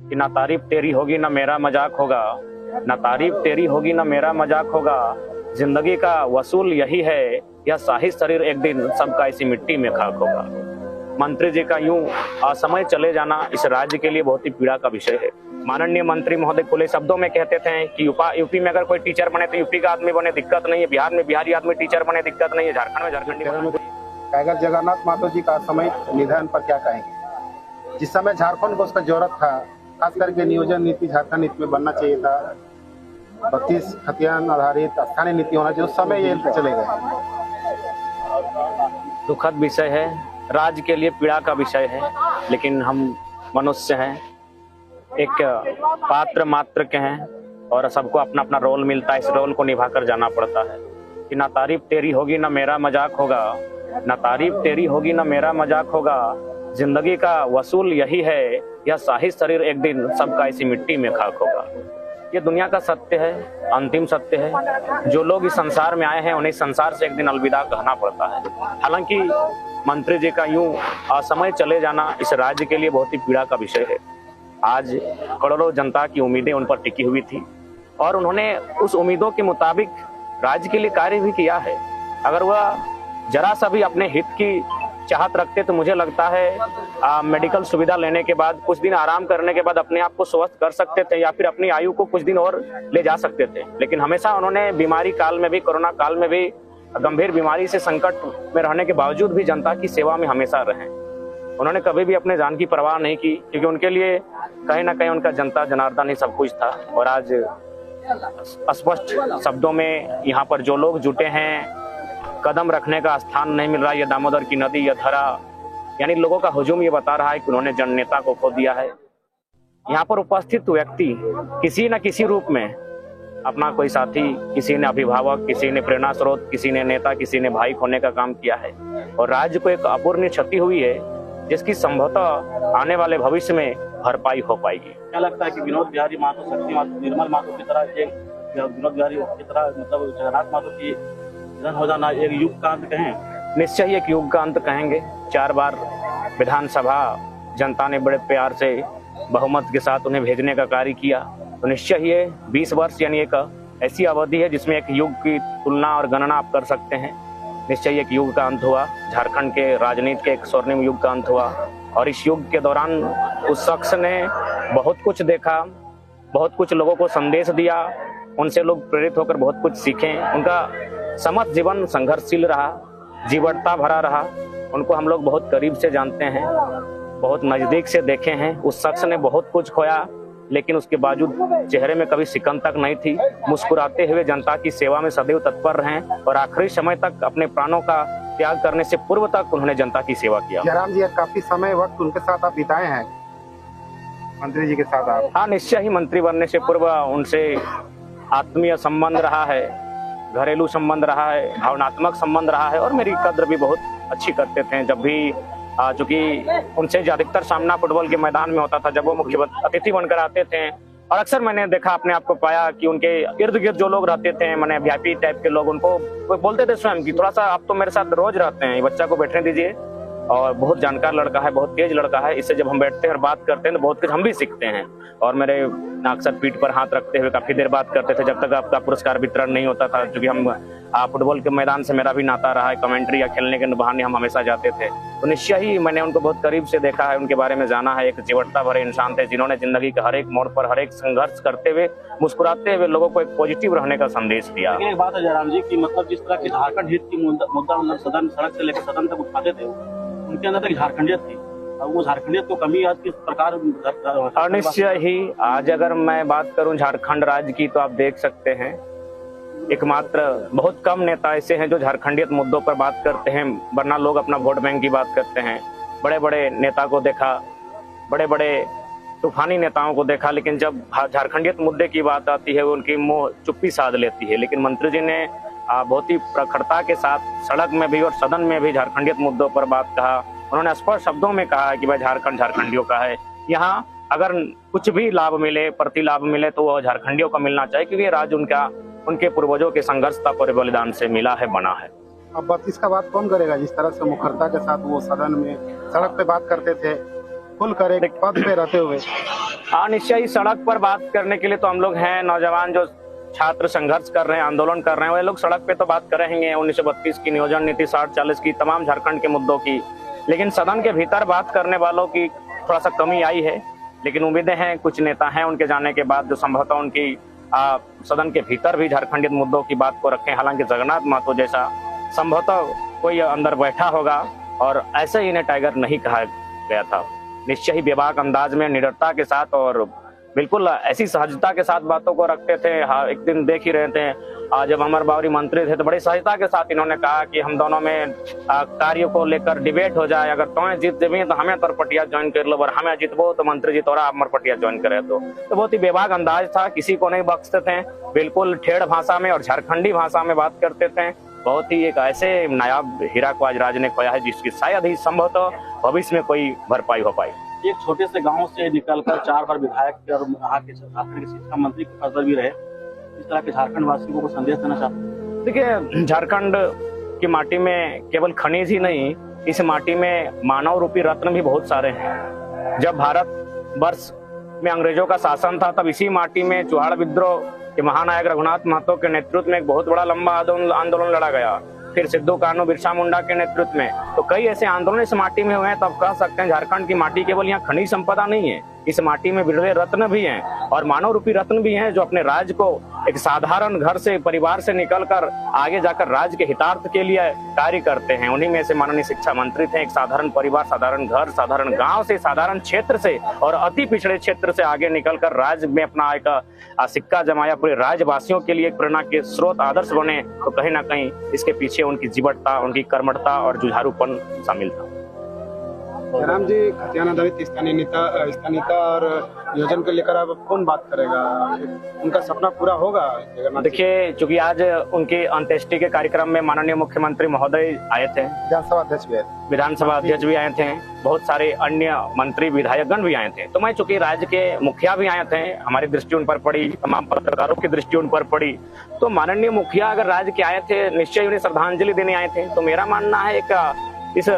कि ना तारीफ तेरी होगी ना मेरा मजाक होगा, ना तारीफ तेरी होगी ना मेरा मजाक होगा, जिंदगी का वसूल यही है, यह शाही शरीर एक दिन सबका इसी मिट्टी में खाक होगा। मंत्री जी का यूं असमय चले जाना इस राज्य के लिए बहुत ही पीड़ा का विषय है। माननीय मंत्री महोदय खुले शब्दों में कहते थे कि यूपी में अगर कोई टीचर बने तो यूपी का आदमी बने, दिक्कत नहीं है, बिहार में बिहारी आदमी टीचर बने, दिक्कत नहीं है, झारखंड में झारखंडी। टाइगर जगन्नाथ महतो जी का समय निधन पर क्या कहेंगे? जिस समय झारखंड को उसका जरूरत था, खास करके नियोजन नीति झारखंड नीति में बनना चाहिए था, 32 खतियान आधारित स्थानीय नीति होना चाहिए, उस समय ये चले गए। दुखद विषय है, राज्य के लिए पीड़ा का विषय है, लेकिन हम मनुष्य हैं, एक पात्र मात्र के हैं और सबको अपना अपना रोल मिलता है, इस रोल को निभाकर जाना पड़ता है। कि ना तारीफ तेरी होगी ना मेरा मजाक होगा, ना तारीफ तेरी होगी ना मेरा मजाक होगा, जिंदगी का वसूल यही है, यह शाही शरीर एक दिन सबका इसी मिट्टी में खाक होगा। ये दुनिया का सत्य है, अंतिम सत्य है। जो लोग इस संसार में आए हैं उन्हें इस संसार से एक दिन अलविदा कहना पड़ता है। हालांकि मंत्री जी का यूं असमय चले जाना इस राज्य के लिए बहुत ही पीड़ा का विषय है। आज करोड़ों जनता की उम्मीदें उन पर टिकी हुई थी और उन्होंने उस उम्मीदों के मुताबिक राज्य के लिए कार्य भी किया है। अगर वह जरा सा भी अपने हित की चाहत रखते तो मुझे लगता है मेडिकल सुविधा लेने के बाद, कुछ दिन आराम करने के बाद अपने आप को स्वस्थ कर सकते थे या फिर अपनी आयु को कुछ दिन और ले जा सकते थे। लेकिन हमेशा उन्होंने बीमारी काल में भी, कोरोना काल में भी, गंभीर बीमारी से संकट में रहने के बावजूद भी जनता की सेवा में हमेशा रहे। उन्होंने कभी भी अपने जान की परवाह नहीं की, क्योंकि उनके लिए कहीं ना कहीं उनका जनता जनार्दन ही सब कुछ था। और आज स्पष्ट शब्दों में यहाँ पर जो लोग जुटे हैं, कदम रखने का स्थान नहीं मिल रहा। ये दामोदर की नदी, यह धरा, यानी लोगों का हुजूम ये बता रहा है कि उन्होंने जननेता को खो दिया है। यहाँ पर उपस्थित व्यक्ति किसी न किसी रूप में अपना कोई साथी, किसी ने अभिभावक, किसी ने प्रेरणा स्रोत, किसी ने नेता, किसी ने भाई खोने का काम किया है और राज्य को एक अपूर्णीय क्षति हुई है, जिसकी संभवतः आने वाले भविष्य में भरपाई हो पाएगी। क्या लगता है कि विनोद बिहारी महतो, शक्ति महतो, निर्मल महतो की तरह विनोद बिहारी की तरह मतलब जगन्नाथ महतो की निधन हो जाना एक युग का अंत कहें? निश्चय ही एक युग का अंत कहेंगे। 4 बार विधानसभा जनता ने बड़े प्यार से बहुमत के साथ उन्हें भेजने का कार्य किया, तो निश्चय ही 20 वर्ष यानी एक ऐसी अवधि है जिसमें एक युग की तुलना और गणना आप कर सकते हैं। निश्चय एक युग का अंत हुआ, झारखंड के राजनीति के एक स्वर्णिम युग का अंत हुआ और इस युग के दौरान उस शख्स ने बहुत कुछ देखा, बहुत कुछ लोगों को संदेश दिया, उनसे लोग प्रेरित होकर बहुत कुछ सीखे। उनका समस्त जीवन संघर्षशील रहा, जीवटता भरा रहा। उनको हम लोग बहुत करीब से जानते हैं, बहुत नजदीक से देखे हैं। उस शख्स ने बहुत कुछ खोया, लेकिन उसके बावजूद चेहरे में कभी सिकन तक नहीं थी। मुस्कुराते हुए जनता की सेवा में सदैव तत्पर रहे और आखिरी समय तक अपने प्राणों का त्याग करने से पूर्व तक उन्होंने जनता की सेवा किया। जयराम जी, काफी समय वक्त उनके साथ आप बिताए हैं, मंत्री जी के साथ आप? हाँ, निश्चय ही मंत्री बनने से पूर्व उनसे आत्मीय संबंध रहा है, घरेलू संबंध रहा है, भावनात्मक संबंध रहा है और मेरी कद्र भी बहुत अच्छी करते थे। जब भी चूंकि उनसे अधिकतर सामना फुटबॉल के मैदान में होता था, जब वो मुख्य अतिथि बनकर आते थे और अक्सर मैंने देखा, अपने आप को पाया कि उनके इर्द गिर्द जो लोग रहते थे, मैंने वीआईपी टाइप के लोग, उनको बोलते थे स्वयं कि थोड़ा सा आप तो मेरे साथ रोज रहते हैं, बच्चा को बैठने दीजिए, और बहुत जानकार लड़का है, बहुत तेज लड़का है, इससे जब हम बैठते हैं और बात करते हैं तो बहुत कुछ हम भी सीखते हैं। और मेरे अक्सर पीठ पर हाथ रखते हुए काफी देर बात करते थे, जब तक आपका पुरस्कार वितरण नहीं होता था। क्योंकि हम फुटबॉल के मैदान से मेरा भी नाता रहा है, कमेंट्री या खेलने के बहाने हम हमेशा जाते थे। तो निश्चय ही मैंने उनको बहुत करीब से देखा है, उनके बारे में जाना है। एक जीवटता भरे इंसान थे, जिन्होंने जिंदगी के हर एक मोड़ पर, हर एक संघर्ष करते हुए, मुस्कुराते हुए लोगों को एक पॉजिटिव रहने का संदेश दिया। एक बात है जयराम जी की, मतलब जिस तरह की झारखंड हित की मुद्दा सदन, सड़क से लेकर सदन तक उठाते थे, उनके अंदर एक झारखंडियत थी। अब वो झारखंडियत को कमी आज किस प्रकार? और निश्चय ही आज अगर मैं बात करूं झारखंड राज्य की, तो आप देख सकते हैं एकमात्र बहुत कम नेता ऐसे हैं जो झारखंडियत मुद्दों पर बात करते हैं, वरना लोग अपना वोट बैंक की बात करते हैं। बड़े बड़े नेता को देखा, बड़े बड़े तूफानी नेताओं को देखा, लेकिन जब झारखंडियत मुद्दे की बात आती है, उनकी मुंह चुप्पी साध लेती है। लेकिन मंत्री जी ने बहुत ही प्रखरता के साथ सड़क में भी और सदन में भी झारखंडियत मुद्दों पर बात कहा। उन्होंने स्पष्ट शब्दों में कहा कि भाई झारखंड झारखंडियों का है, यहाँ अगर कुछ भी लाभ मिले, प्रतिलाभ मिले, तो वह झारखंडियों को मिलना चाहिए, क्योंकि राज्य उनके पूर्वजों के संघर्ष और बलिदान से मिला है, बना है। अब 32 का बात कौन करेगा? जिस तरह से मुखरता के साथ वो सदन में, सड़क पे बात करते थे, खुल कर एक पद पे रहते हुए। हाँ, निश्चय ही सड़क पर बात करने के लिए तो हम लोग हैं, नौजवान जो छात्र संघर्ष कर रहे हैं, आंदोलन कर रहे हैं, वे लोग सड़क पे तो बात करेंगे 1932 की, नियोजन नीति 60-40 की, तमाम झारखंड के मुद्दों की। लेकिन सदन के भीतर बात करने वालों की थोड़ा सा कमी आई है। लेकिन उम्मीदें हैं, कुछ नेता हैं उनके जाने के बाद जो संभवतः उनकी सदन के भीतर भी झारखंडी मुद्दों की बात को रखें। हालांकि जगन्नाथ महतो जैसा संभवतः कोई अंदर बैठा होगा और ऐसे ही इन्हें टाइगर नहीं कहा गया था। निश्चय ही बेबाक अंदाज में, निडरता के साथ और बिल्कुल ऐसी सहजता के साथ बातों को रखते थे। हाँ, एक दिन देख ही रहे थे जब अमर बावरी मंत्री थे तो बड़ी सहजता के साथ इन्होंने कहा कि हम दोनों में कार्य को लेकर डिबेट हो जाए, अगर तुम्हें जीत देवी तो हमें तरपटिया ज्वाइन कर लो, और हमें जीतबो तो मंत्री जी तोरा अमरपटिया ज्वाइन करे। तो बहुत ही बेबाक अंदाज था, किसी को नहीं बख्शते थे, बिल्कुल ठेठ भाषा में और झारखंडी भाषा में बात करते थे। बहुत ही एक ऐसे नायाब हीरा को आज राज्य ने खोया है जिसकी शायद ही संभवतः भविष्य में कोई भरपाई हो पाई। एक छोटे से गांव से निकलकर 4 बार विधायक और यहाँ के झारखंड के शिक्षा मंत्री के पद पर भी रहे, इस तरह के झारखंड वासियों को संदेश देना चाहते हैं? देखिए, झारखंड की माटी में केवल खनिज ही नहीं, इस माटी में मानव रूपी रत्न भी बहुत सारे हैं। जब भारत वर्ष में अंग्रेजों का शासन था तब इसी माटी में चुहाड़ विद्रोह के महानायक रघुनाथ महतो के नेतृत्व में एक बहुत बड़ा लंबा आंदोलन लड़ा गया। फिर सिद्धू कान्हू बिरसा मुंडा के नेतृत्व में तो कई ऐसे आंदोलन इस माटी में हुए हैं। तब कह सकते हैं झारखंड की माटी केवल यहाँ खनिज संपदा नहीं है, इस माटी में बिरले रत्न भी हैं और मानव रूपी रत्न भी हैं जो अपने राज्य को एक साधारण घर से, परिवार से निकलकर आगे जाकर राज्य के हितार्थ के लिए कार्य करते हैं। उन्हीं में से माननीय शिक्षा मंत्री थे। एक साधारण परिवार, साधारण घर, साधारण गांव से, साधारण क्षेत्र से और अति पिछड़े क्षेत्र से आगे निकलकर राज्य में अपना एक सिक्का जमाया, पूरे राज्यवासियों के लिए एक प्रेरणा के स्रोत, आदर्श बने। तो कहीं ना कहीं इसके पीछे उनकी जीवटता, उनकी कर्मठता और जुझारूपन शामिल था। जयराम जी, खतियान आधारित स्थानीयता और नियोजन को लेकर आप कौन बात करेगा? उनका सपना पूरा होगा? देखिए, चूंकि आज उनकी अंत्येष्टि के कार्यक्रम में माननीय मुख्यमंत्री महोदय आए थे, विधानसभा अध्यक्ष भी आए थे, बहुत सारे अन्य मंत्री विधायकगण भी आए थे। तो मैं चूंकि राज्य के मुखिया भी आए थे, हमारी दृष्टि उन पर पड़ी, तमाम पत्रकारों की दृष्टि उन पर पड़ी। तो माननीय मुखिया अगर राज्य के आए थे, निश्चय उन्हें श्रद्धांजलि देने आए थे। तो मेरा मानना है एक इस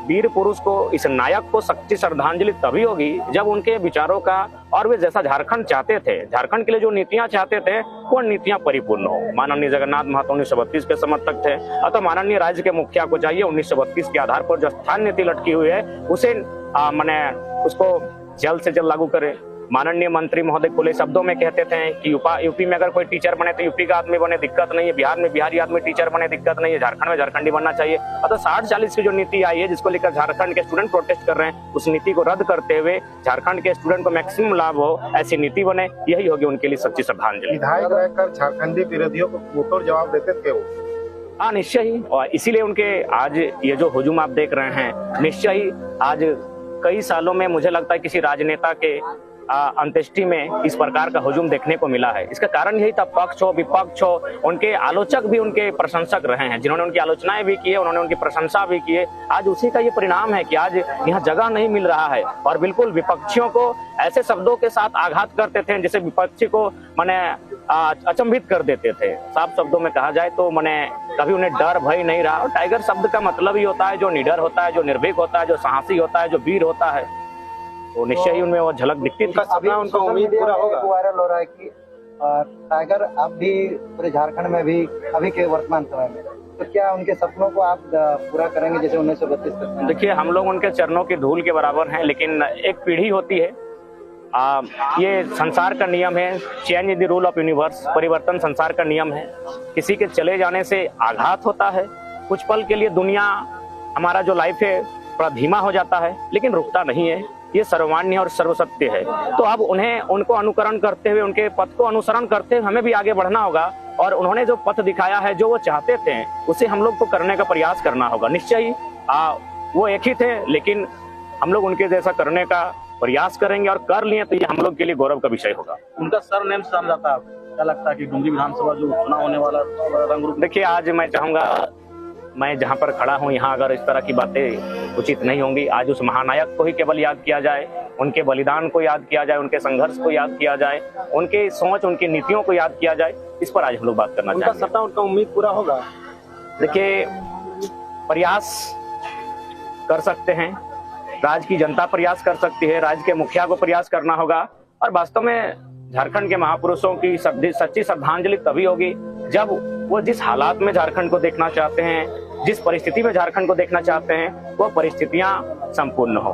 वीर पुरुष को, इस नायक को सच्ची श्रद्धांजलि तभी होगी जब उनके विचारों का और वे जैसा झारखंड चाहते थे, झारखंड के लिए जो नीतियां चाहते थे वो नीतियां परिपूर्ण हो। माननीय जगन्नाथ महतो 1932 के समर्थक थे, अतः माननीय राज्य के मुखिया को चाहिए 1932 के आधार पर जो स्थान नीति लटकी हुई है उसे माने उसको जल्द से जल्द लागू करे। माननीय मंत्री महोदय खुले शब्दों में कहते थे कि यूपी में अगर कोई टीचर बने तो यूपी का आदमी बने, दिक्कत नहीं है, बिहार में बिहारी आदमी टीचर बने, दिक्कत नहीं है, झारखंड में झारखंडी बनना चाहिए। अतः 60-40 की जो नीति आई है जिसको लेकर झारखंड के स्टूडेंट प्रोटेस्ट कर रहे हैं, उस नीति को रद्द करते हुए झारखंड के स्टूडेंट को मैक्सिमम लाभ हो, ऐसी नीति बने, यही होगी उनके लिए सच्ची श्रद्धांजलि। विधायक रहकर झारखंडी विरोधियों को मुंहतोड़ जवाब देते थे वो। हाँ, निश्चय ही, और इसीलिए उनके आज ये जो हुजूम आप देख रहे हैं, निश्चय ही आज कई सालों में मुझे लगता है किसी राजनेता के अंत्येष्टि में इस प्रकार का हुजूम देखने को मिला है। इसका कारण यही था, पक्ष हो विपक्ष हो, उनके आलोचक भी उनके प्रशंसक रहे हैं, जिन्होंने उनकी आलोचनाएं भी की है, उन्होंने उनकी प्रशंसा भी की है। आज उसी का ये परिणाम है कि आज यहाँ जगह नहीं मिल रहा है और बिल्कुल विपक्षियों को ऐसे शब्दों के साथ आघात करते थे जिसे विपक्षी को माने अचंभित कर देते थे। साफ शब्दों में कहा जाए तो माने कभी उन्हें डर भय नहीं रहा। और टाइगर शब्द का मतलब ही होता है जो निडर होता है, जो निर्भीक होता है, जो साहसी होता है, जो वीर होता है। तो निश्चय ही उनमें वो झलक दिखती थी। उनका उम्मीद पूरा होगा। वायरल हो रहा है कि टाइगर अब भी पूरे झारखंड में भी अभी के वर्तमान समय में, तो क्या उनके सपनों को आप पूरा करेंगे जैसे 1932 तक? देखिए, हम लोग उनके चरणों की धूल के बराबर हैं, लेकिन एक पीढ़ी होती है, ये संसार का नियम है, change is the rule of universe, परिवर्तन संसार का नियम है। किसी के चले जाने से आघात होता है, कुछ पल के लिए दुनिया, हमारा जो लाइफ है थोड़ा धीमा हो जाता है, लेकिन रुकता नहीं है। ये सर्वमान्य और सर्वसत्य है। तो अब उनको अनुकरण करते हुए, उनके पथ को अनुसरण करते हुए हमें भी आगे बढ़ना होगा और उन्होंने जो पथ दिखाया है, जो वो चाहते थे, उसे हम लोग को करने का प्रयास करना होगा। निश्चय ही वो एक ही थे, लेकिन हम लोग उनके जैसा करने का प्रयास करेंगे और कर लिए तो ये हम लोग के लिए गौरव का विषय होगा। उनका सरनेम जान जाता है, क्या लगता है कि डुमरी विधानसभा जो चुनाव होने वाला रंग रूप? देखिए, आज मैं चाहूंगा, मैं जहां पर खड़ा हूं यहाँ अगर इस तरह की बातें उचित नहीं होंगी, आज उस महानायक को ही केवल याद किया जाए, उनके बलिदान को याद किया जाए, उनके संघर्ष को याद किया जाए, उनके सोच, उनकी नीतियों को याद किया जाए। इस पर आज हम लोग बात करना चाहेंगे। उनका सपना, उनका उम्मीद पूरा होगा? देखिए, प्रयास कर सकते हैं, राज्य की जनता प्रयास कर सकती है, राज्य के मुखिया को प्रयास करना होगा और वास्तव में झारखंड के महापुरुषों की सच्ची श्रद्धांजलि तभी होगी जब वो जिस हालात में झारखंड को देखना चाहते हैं, जिस परिस्थिति में झारखंड को देखना चाहते हैं, वो परिस्थितियां संपूर्ण हो।